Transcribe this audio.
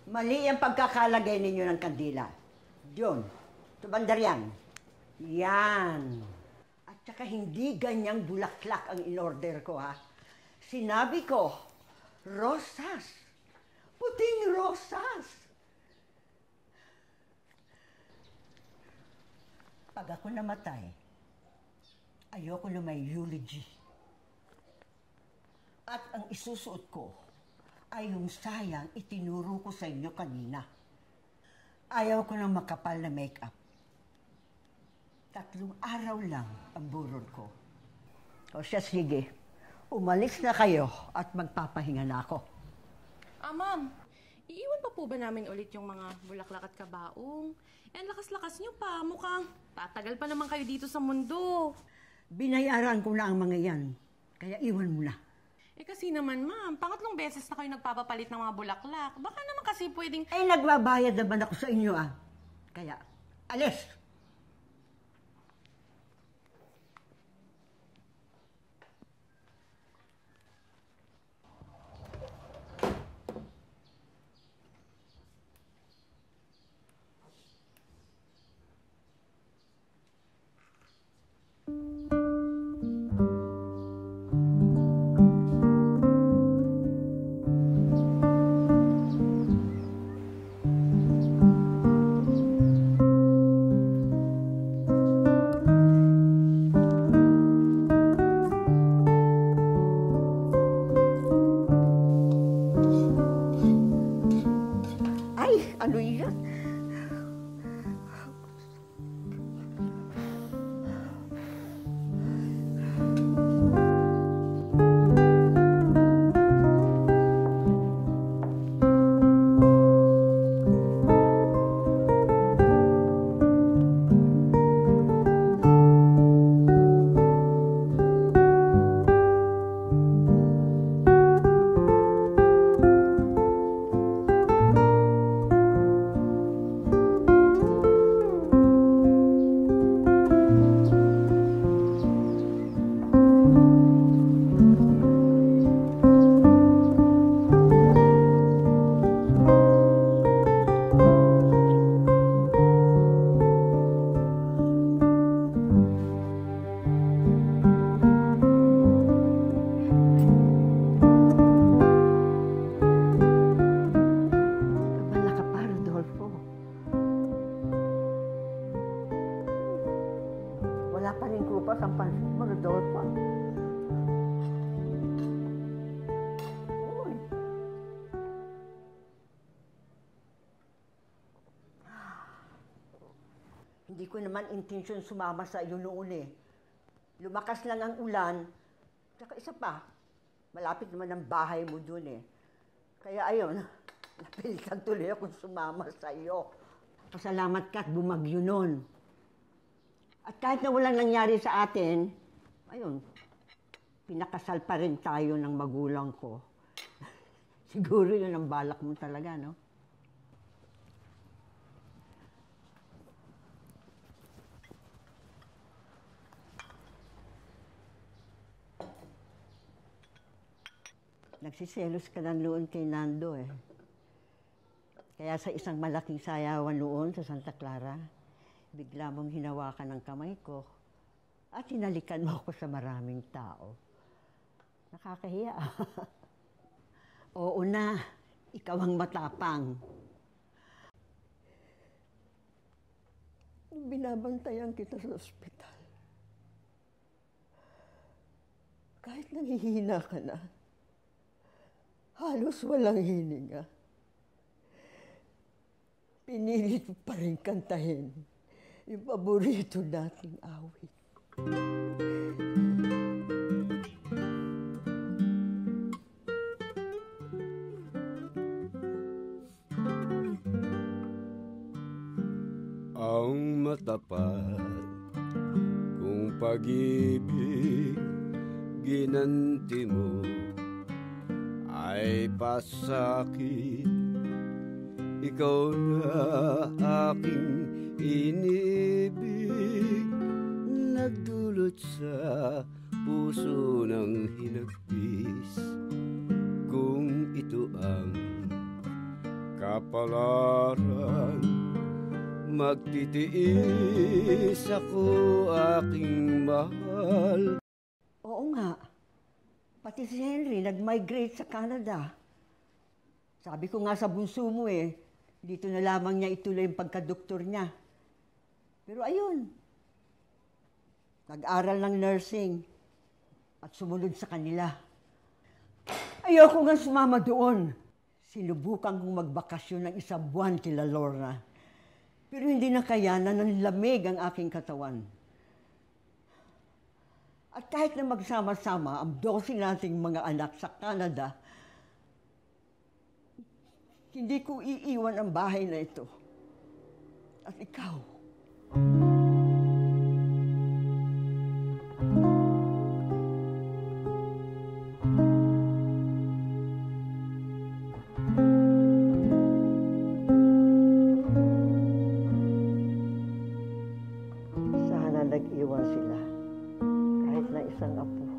Mali ang pagkakalagay ninyo ng kandila. Diyon, tubandar yan. Yan. At saka hindi ganyang bulaklak ang in-order ko, ha? Sinabi ko, rosas. Puting rosas. Pag ako namatay, ayoko na may eulogy. At ang isusuot ko ay yung sayang itinuro ko sa inyo kanina. Ayaw ko ng makapal na make-up. 3 araw lang ang burol ko. O siya, sige. Umalis na kayo at magpapahinga na ako. Ma'am, iiwan pa po ba namin ulit yung mga bulaklak at kabaong? Eh, lakas-lakas nyo pa. Mukhang tatagal pa naman kayo dito sa mundo. Binayaran ko na ang mga yan. Kaya iwan mo na. Eh kasi naman, ma'am, 3 beses na kayo nagpapapalit ng mga bulaklak. Baka naman kasi pwedeng... Eh, nagbabayad naman ako sa inyo, ah. Kaya, alis! Ano yan? Wala pa rin kupas ang pansin mo, Rodolfo. Uy. Hindi ko naman intensyon sumama sa iyo noon eh. Lumakas lang ang ulan. Tsaka isa pa, malapit naman ang bahay mo dun eh. Kaya ayun, napilitan tuloy akong sumama sa iyo. Pasalamat ka at bumagyo nun. At kahit na walang nangyari sa atin, ayun, pinakasal pa rin tayo ng magulang ko. Siguro yun ang balak mo talaga, no? Nagsiselos ka ng noon kay Nando eh. Kaya sa isang malaking sayawan noon sa Santa Clara, bigla mong hinawakan ang kamay ko at hinalikan mo ako sa maraming tao. Nakakahiya. Oo na, ikaw ang matapang. Binabantayan kita sa ospital. Kahit nanghihina ka na, halos walang hininga. Pinilit mo pa rin kantahin yung paborito nating awit. Ang matapat kung pag-ibig ginanti mo ay pasakit. Ikaw na aking inibig, nagdulot sa puso ng hinagpis. Kung ito ang kapalaran, magtitiis ako aking mahal. Oo nga. Pati si Henry nag-migrate sa Canada. Sabi ko nga sa bunso mo dito na lamang niya ituloy yung pagkadoktor niya. Pero ayun, nag-aral ng nursing at sumunod sa kanila. Ayoko nga sumama doon. Sinubukan kong magbakasyon ng 1 buwan kila Lorna. Pero hindi nakayanan ng lamig ang aking katawan. At kahit na magsama-sama ang 12 nating mga anak sa Canada, hindi ko iiwan ang bahay na ito. At ikaw. Sana nag-iwan sila kahit na isang apo.